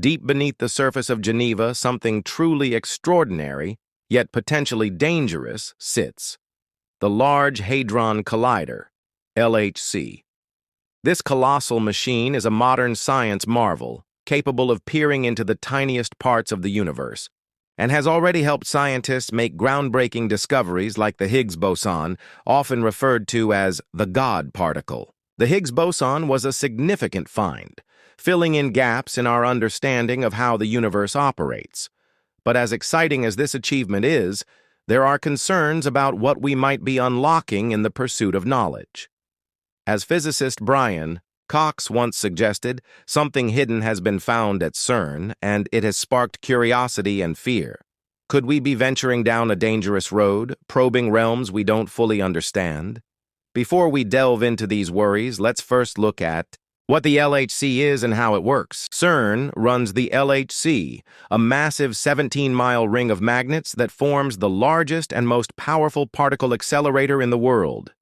Deep beneath the surface of Geneva, something truly extraordinary, yet potentially dangerous, sits. The Large Hadron Collider, LHC. This colossal machine is a modern science marvel, capable of peering into the tiniest parts of the universe, and has already helped scientists make groundbreaking discoveries like the Higgs boson, often referred to as the God particle. The Higgs boson was a significant find, filling in gaps in our understanding of how the universe operates. But as exciting as this achievement is, there are concerns about what we might be unlocking in the pursuit of knowledge. As physicist Brian Cox once suggested, something hidden has been found at CERN, and it has sparked curiosity and fear. Could we be venturing down a dangerous road, probing realms we don't fully understand? Before we delve into these worries, let's first look at what the LHC is and how it works. CERN runs the LHC, a massive 17-mile ring of magnets that forms the largest and most powerful particle accelerator in the world.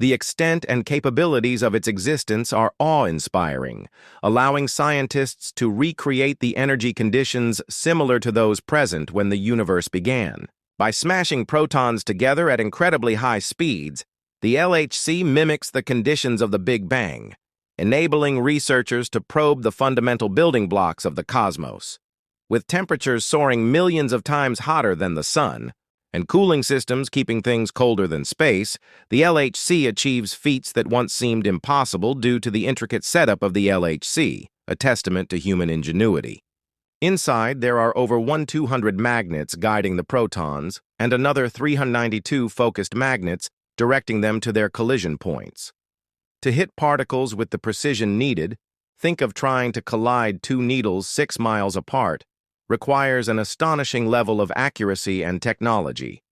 The extent and capabilities of its existence are awe-inspiring, allowing scientists to recreate the energy conditions similar to those present when the universe began. By smashing protons together at incredibly high speeds, the LHC mimics the conditions of the Big Bang, enabling researchers to probe the fundamental building blocks of the cosmos. With temperatures soaring millions of times hotter than the sun, and cooling systems keeping things colder than space, the LHC achieves feats that once seemed impossible due to the intricate setup of the LHC, a testament to human ingenuity. Inside, there are over 1,200 magnets guiding the protons, and another 392 focused magnets directing them to their collision points. To hit particles with the precision needed, think of trying to collide two needles 6 miles apart, requires an astonishing level of accuracy and technology.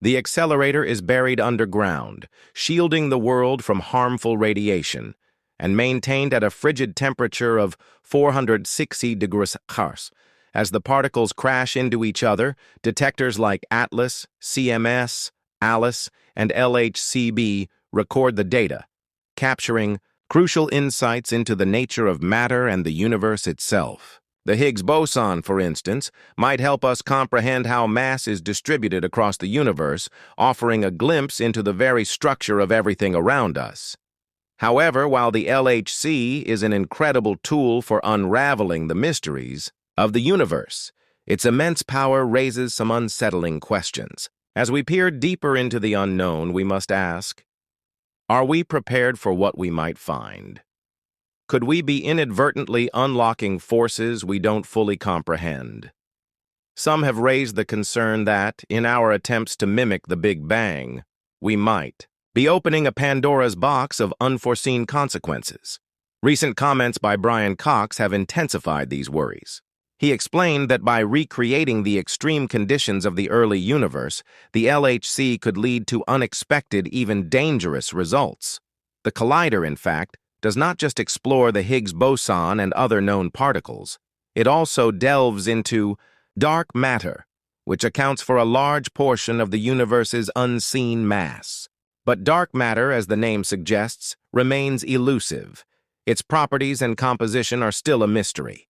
The accelerator is buried underground, shielding the world from harmful radiation, and maintained at a frigid temperature of 460 degrees Celsius. As the particles crash into each other, detectors like ATLAS, CMS, ALICE, and LHCb record the data, capturing crucial insights into the nature of matter and the universe itself. The Higgs boson, for instance, might help us comprehend how mass is distributed across the universe, offering a glimpse into the very structure of everything around us. However, while the LHC is an incredible tool for unraveling the mysteries of the universe, its immense power raises some unsettling questions. As we peer deeper into the unknown, we must ask, are we prepared for what we might find? Could we be inadvertently unlocking forces we don't fully comprehend? Some have raised the concern that, in our attempts to mimic the Big Bang, we might be opening a Pandora's box of unforeseen consequences. Recent comments by Brian Cox have intensified these worries. He explained that by recreating the extreme conditions of the early universe, the LHC could lead to unexpected, even dangerous results. The collider, in fact, does not just explore the Higgs boson and other known particles. It also delves into dark matter, which accounts for a large portion of the universe's unseen mass. But dark matter, as the name suggests, remains elusive. Its properties and composition are still a mystery.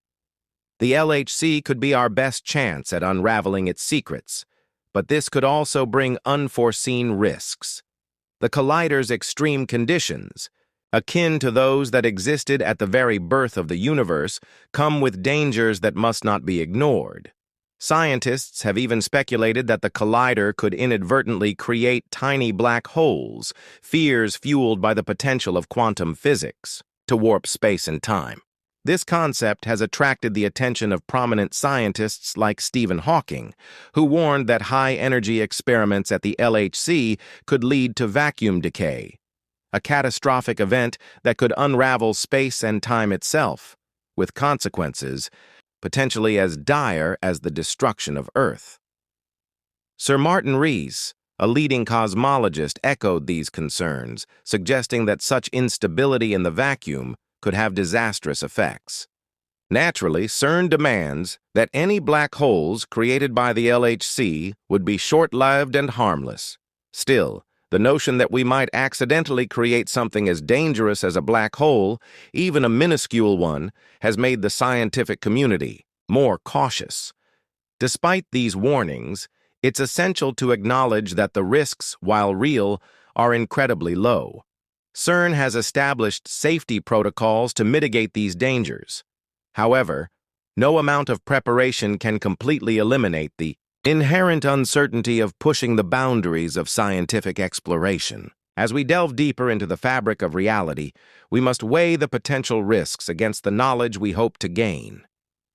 The LHC could be our best chance at unraveling its secrets, but this could also bring unforeseen risks. The collider's extreme conditions, akin to those that existed at the very birth of the universe, come with dangers that must not be ignored. Scientists have even speculated that the collider could inadvertently create tiny black holes, fears fueled by the potential of quantum physics to warp space and time. This concept has attracted the attention of prominent scientists like Stephen Hawking, who warned that high-energy experiments at the LHC could lead to vacuum decay, a catastrophic event that could unravel space and time itself, with consequences potentially as dire as the destruction of Earth. Sir Martin Rees, a leading cosmologist, echoed these concerns, suggesting that such instability in the vacuum could have disastrous effects. Naturally, CERN demands that any black holes created by the LHC would be short-lived and harmless. Still, the notion that we might accidentally create something as dangerous as a black hole, even a minuscule one, has made the scientific community more cautious. Despite these warnings, it's essential to acknowledge that the risks, while real, are incredibly low. CERN has established safety protocols to mitigate these dangers. However, no amount of preparation can completely eliminate the inherent uncertainty of pushing the boundaries of scientific exploration. As we delve deeper into the fabric of reality, we must weigh the potential risks against the knowledge we hope to gain.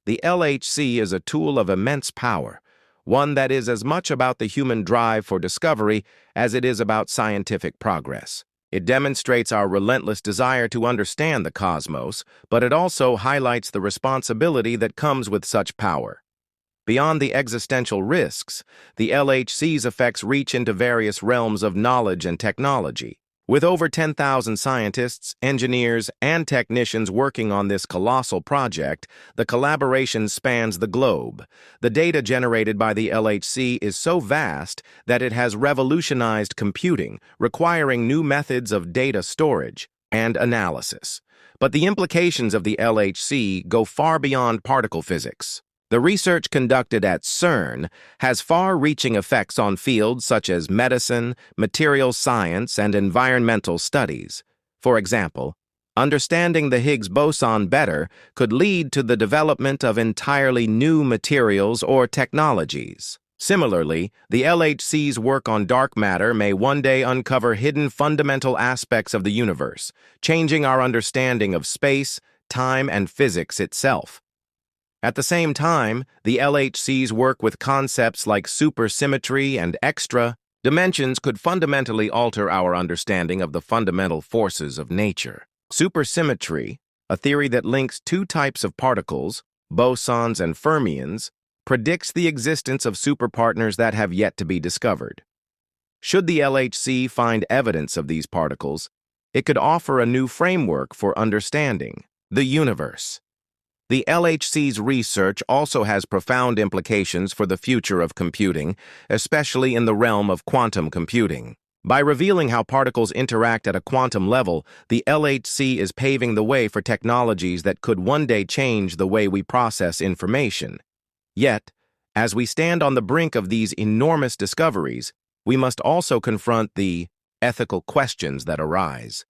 The LHC is a tool of immense power, one that is as much about the human drive for discovery as it is about scientific progress. It demonstrates our relentless desire to understand the cosmos, but it also highlights the responsibility that comes with such power. Beyond the existential risks, the LHC's effects reach into various realms of knowledge and technology. With over 10,000 scientists, engineers, and technicians working on this colossal project, the collaboration spans the globe. The data generated by the LHC is so vast that it has revolutionized computing, requiring new methods of data storage and analysis. But the implications of the LHC go far beyond particle physics. The research conducted at CERN has far-reaching effects on fields such as medicine, materials science, and environmental studies. For example, understanding the Higgs boson better could lead to the development of entirely new materials or technologies. Similarly, the LHC's work on dark matter may one day uncover hidden fundamental aspects of the universe, changing our understanding of space, time, and physics itself. At the same time, the LHC's work with concepts like supersymmetry and extra dimensions could fundamentally alter our understanding of the fundamental forces of nature. Supersymmetry, a theory that links two types of particles, bosons and fermions, predicts the existence of superpartners that have yet to be discovered. Should the LHC find evidence of these particles, it could offer a new framework for understanding the universe. The LHC's research also has profound implications for the future of computing, especially in the realm of quantum computing. By revealing how particles interact at a quantum level, the LHC is paving the way for technologies that could one day change the way we process information. Yet, as we stand on the brink of these enormous discoveries, we must also confront the ethical questions that arise.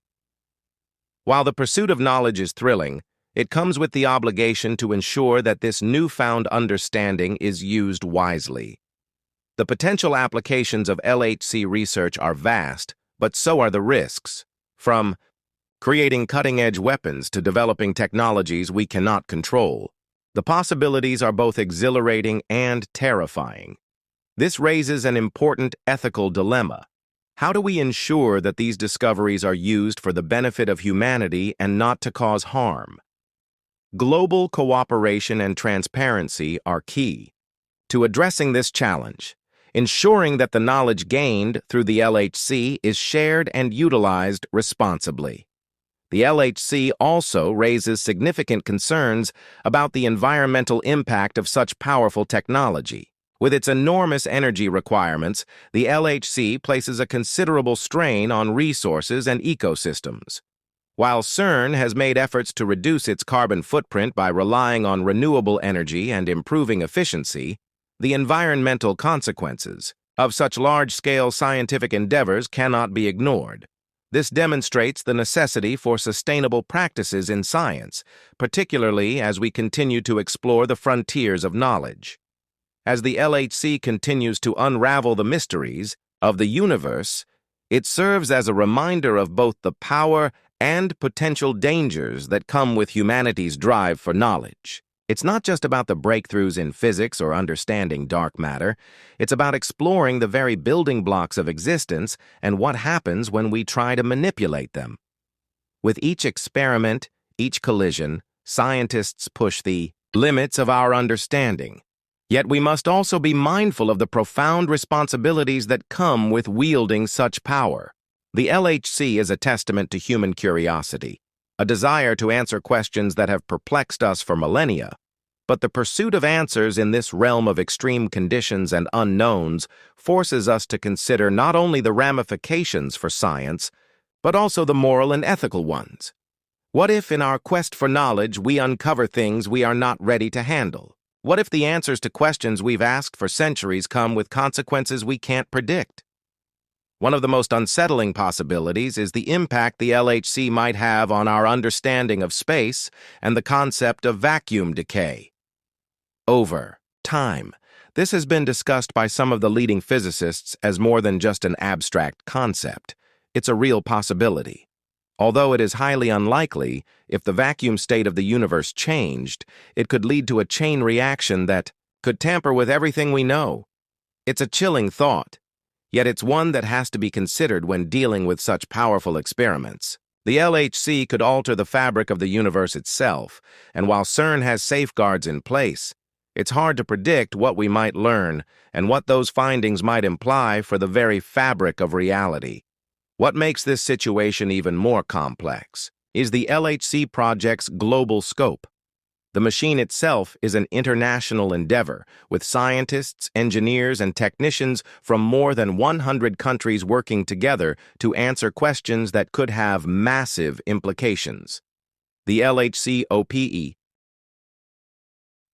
While the pursuit of knowledge is thrilling, it comes with the obligation to ensure that this newfound understanding is used wisely. The potential applications of LHC research are vast, but so are the risks. From creating cutting-edge weapons to developing technologies we cannot control, the possibilities are both exhilarating and terrifying. This raises an important ethical dilemma. How do we ensure that these discoveries are used for the benefit of humanity and not to cause harm? Global cooperation and transparency are key to addressing this challenge, ensuring that the knowledge gained through the LHC is shared and utilized responsibly. The LHC also raises significant concerns about the environmental impact of such powerful technology. With its enormous energy requirements, the LHC places a considerable strain on resources and ecosystems. While CERN has made efforts to reduce its carbon footprint by relying on renewable energy and improving efficiency, the environmental consequences of such large-scale scientific endeavors cannot be ignored. This demonstrates the necessity for sustainable practices in science, particularly as we continue to explore the frontiers of knowledge. As the LHC continues to unravel the mysteries of the universe, it serves as a reminder of both the power and potential dangers that come with humanity's drive for knowledge. It's not just about the breakthroughs in physics or understanding dark matter. It's about exploring the very building blocks of existence and what happens when we try to manipulate them. With each experiment, each collision, scientists push the limits of our understanding. Yet we must also be mindful of the profound responsibilities that come with wielding such power. The LHC is a testament to human curiosity, a desire to answer questions that have perplexed us for millennia. But the pursuit of answers in this realm of extreme conditions and unknowns forces us to consider not only the ramifications for science, but also the moral and ethical ones. What if in our quest for knowledge we uncover things we are not ready to handle? What if the answers to questions we've asked for centuries come with consequences we can't predict? One of the most unsettling possibilities is the impact the LHC might have on our understanding of space and the concept of vacuum decay. Over time, this has been discussed by some of the leading physicists as more than just an abstract concept. It's a real possibility. Although it is highly unlikely, if the vacuum state of the universe changed, it could lead to a chain reaction that could tamper with everything we know. It's a chilling thought, yet it's one that has to be considered when dealing with such powerful experiments. The LHC could alter the fabric of the universe itself, and while CERN has safeguards in place, it's hard to predict what we might learn and what those findings might imply for the very fabric of reality. What makes this situation even more complex is the LHC project's global scope. The machine itself is an international endeavor, with scientists, engineers, and technicians from more than 100 countries working together to answer questions that could have massive implications. The LHC OPE.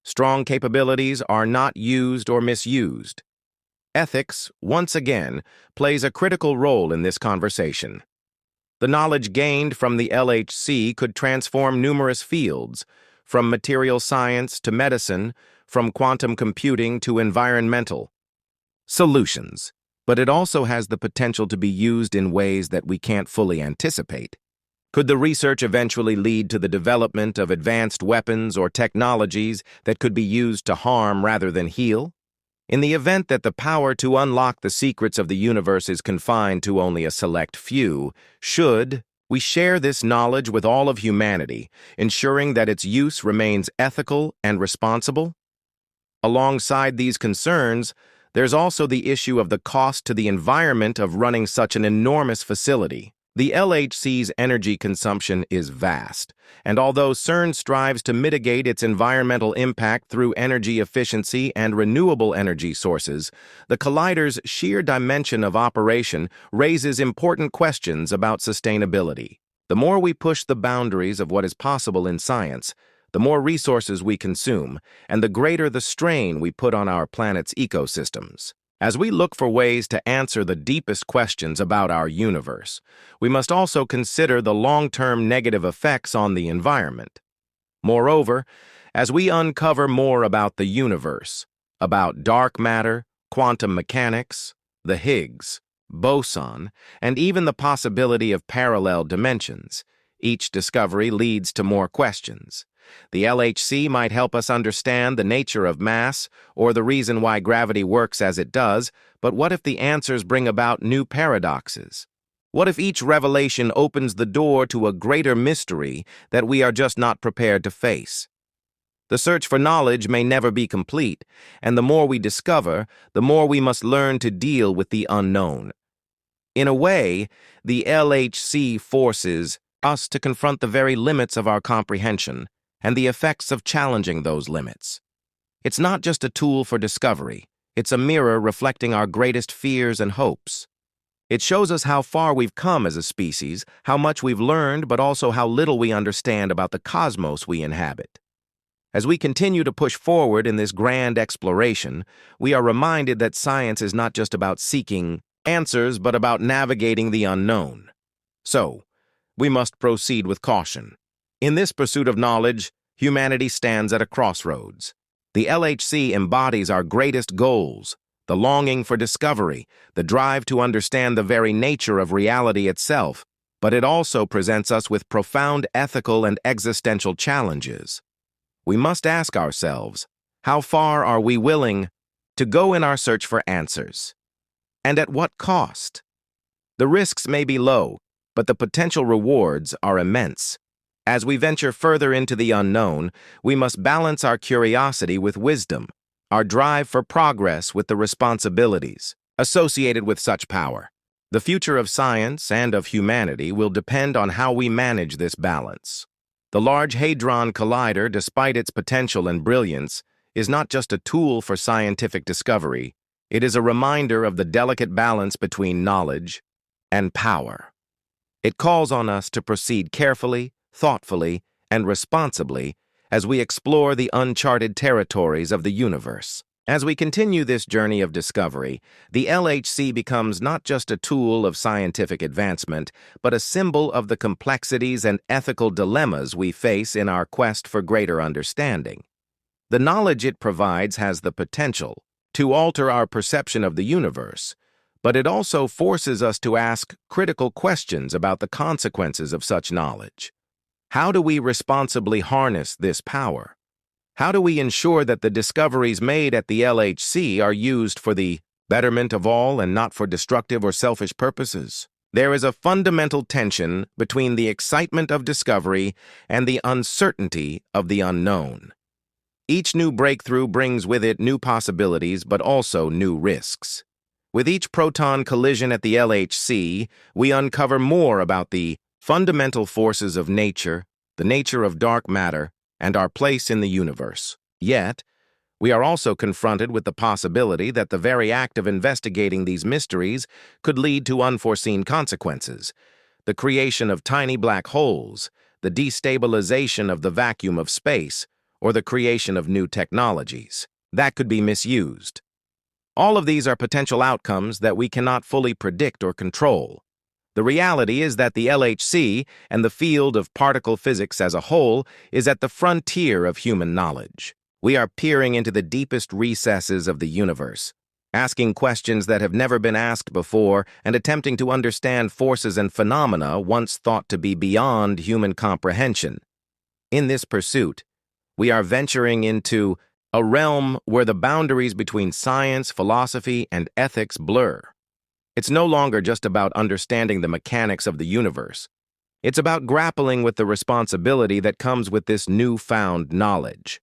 Strong capabilities are not used or misused. Ethics, once again, plays a critical role in this conversation. The knowledge gained from the LHC could transform numerous fields, from material science to medicine, from quantum computing to environmental solutions. But it also has the potential to be used in ways that we can't fully anticipate. Could the research eventually lead to the development of advanced weapons or technologies that could be used to harm rather than heal? In the event that the power to unlock the secrets of the universe is confined to only a select few, should we share this knowledge with all of humanity, ensuring that its use remains ethical and responsible? Alongside these concerns, there's also the issue of the cost to the environment of running such an enormous facility. The LHC's energy consumption is vast, and although CERN strives to mitigate its environmental impact through energy efficiency and renewable energy sources, the collider's sheer dimension of operation raises important questions about sustainability. The more we push the boundaries of what is possible in science, the more resources we consume, and the greater the strain we put on our planet's ecosystems. As we look for ways to answer the deepest questions about our universe, we must also consider the long-term negative effects on the environment. Moreover, as we uncover more about the universe, about dark matter, quantum mechanics, the Higgs, boson, and even the possibility of parallel dimensions, each discovery leads to more questions. The LHC might help us understand the nature of mass or the reason why gravity works as it does, but what if the answers bring about new paradoxes? What if each revelation opens the door to a greater mystery that we are just not prepared to face? The search for knowledge may never be complete, and the more we discover, the more we must learn to deal with the unknown. In a way, the LHC forces us to confront the very limits of our comprehension and the effects of challenging those limits. It's not just a tool for discovery, it's a mirror reflecting our greatest fears and hopes. It shows us how far we've come as a species, how much we've learned, but also how little we understand about the cosmos we inhabit. As we continue to push forward in this grand exploration, we are reminded that science is not just about seeking answers, but about navigating the unknown. So, we must proceed with caution. In this pursuit of knowledge, humanity stands at a crossroads. The LHC embodies our greatest goals, the longing for discovery, the drive to understand the very nature of reality itself, but it also presents us with profound ethical and existential challenges. We must ask ourselves, how far are we willing to go in our search for answers? And at what cost? The risks may be low, but the potential rewards are immense. As we venture further into the unknown, we must balance our curiosity with wisdom, our drive for progress with the responsibilities associated with such power. The future of science and of humanity will depend on how we manage this balance. The Large Hadron Collider, despite its potential and brilliance, is not just a tool for scientific discovery. It is a reminder of the delicate balance between knowledge and power. It calls on us to proceed carefully, thoughtfully, and responsibly as we explore the uncharted territories of the universe. As we continue this journey of discovery, the LHC becomes not just a tool of scientific advancement, but a symbol of the complexities and ethical dilemmas we face in our quest for greater understanding. The knowledge it provides has the potential to alter our perception of the universe, but it also forces us to ask critical questions about the consequences of such knowledge. How do we responsibly harness this power? How do we ensure that the discoveries made at the LHC are used for the betterment of all and not for destructive or selfish purposes? There is a fundamental tension between the excitement of discovery and the uncertainty of the unknown. Each new breakthrough brings with it new possibilities, but also new risks. With each proton collision at the LHC, we uncover more about the fundamental forces of nature, the nature of dark matter, and our place in the universe. Yet, we are also confronted with the possibility that the very act of investigating these mysteries could lead to unforeseen consequences: the creation of tiny black holes, the destabilization of the vacuum of space, or the creation of new technologies that could be misused. All of these are potential outcomes that we cannot fully predict or control. The reality is that the LHC and the field of particle physics as a whole is at the frontier of human knowledge. We are peering into the deepest recesses of the universe, asking questions that have never been asked before and attempting to understand forces and phenomena once thought to be beyond human comprehension. In this pursuit, we are venturing into a realm where the boundaries between science, philosophy, and ethics blur. It's no longer just about understanding the mechanics of the universe. It's about grappling with the responsibility that comes with this newfound knowledge.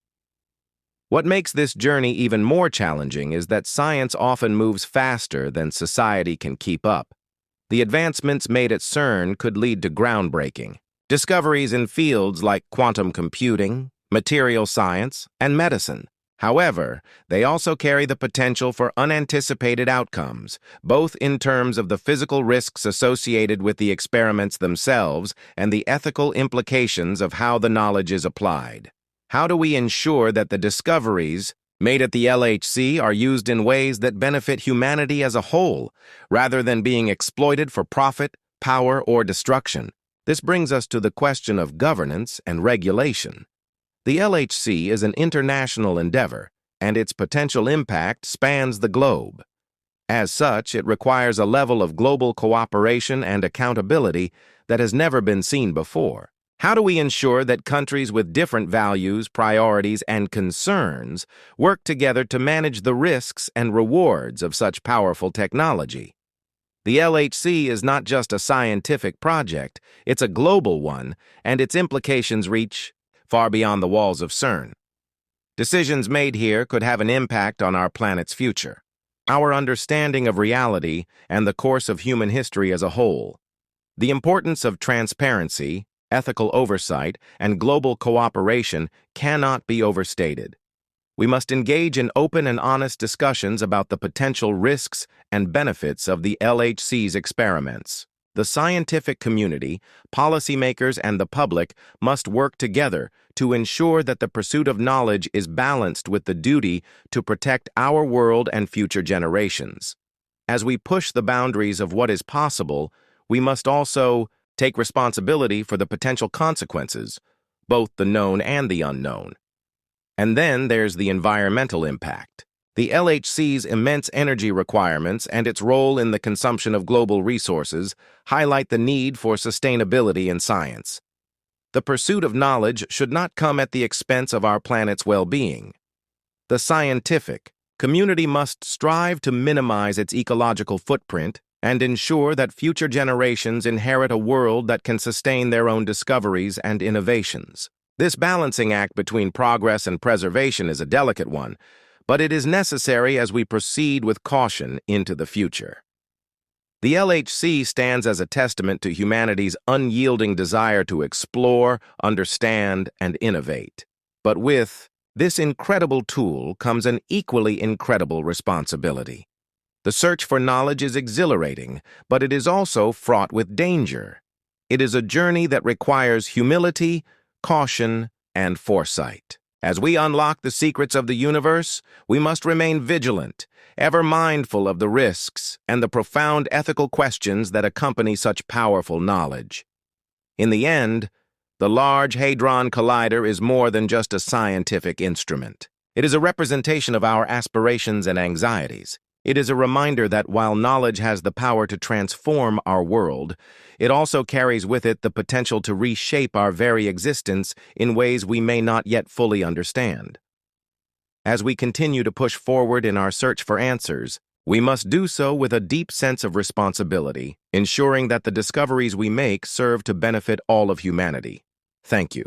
What makes this journey even more challenging is that science often moves faster than society can keep up. The advancements made at CERN could lead to groundbreaking discoveries in fields like quantum computing, material science, and medicine. However, they also carry the potential for unanticipated outcomes, both in terms of the physical risks associated with the experiments themselves and the ethical implications of how the knowledge is applied. How do we ensure that the discoveries made at the LHC are used in ways that benefit humanity as a whole, rather than being exploited for profit, power, or destruction? This brings us to the question of governance and regulation. The LHC is an international endeavor, and its potential impact spans the globe. As such, it requires a level of global cooperation and accountability that has never been seen before. How do we ensure that countries with different values, priorities, and concerns work together to manage the risks and rewards of such powerful technology? The LHC is not just a scientific project, it's a global one, and its implications reach far beyond the walls of CERN. Decisions made here could have an impact on our planet's future, our understanding of reality, and the course of human history as a whole. The importance of transparency, ethical oversight, and global cooperation cannot be overstated. We must engage in open and honest discussions about the potential risks and benefits of the LHC's experiments. The scientific community, policymakers, and the public must work together to ensure that the pursuit of knowledge is balanced with the duty to protect our world and future generations. As we push the boundaries of what is possible, we must also take responsibility for the potential consequences, both the known and the unknown. And then there's the environmental impact. The LHC's immense energy requirements and its role in the consumption of global resources highlight the need for sustainability in science. The pursuit of knowledge should not come at the expense of our planet's well-being. The scientific community must strive to minimize its ecological footprint and ensure that future generations inherit a world that can sustain their own discoveries and innovations. This balancing act between progress and preservation is a delicate one, but it is necessary as we proceed with caution into the future. The LHC stands as a testament to humanity's unyielding desire to explore, understand, and innovate. But with this incredible tool comes an equally incredible responsibility. The search for knowledge is exhilarating, but it is also fraught with danger. It is a journey that requires humility, caution, and foresight. As we unlock the secrets of the universe, we must remain vigilant, ever mindful of the risks and the profound ethical questions that accompany such powerful knowledge. In the end, the Large Hadron Collider is more than just a scientific instrument. It is a representation of our aspirations and anxieties. It is a reminder that while knowledge has the power to transform our world, it also carries with it the potential to reshape our very existence in ways we may not yet fully understand. As we continue to push forward in our search for answers, we must do so with a deep sense of responsibility, ensuring that the discoveries we make serve to benefit all of humanity. Thank you.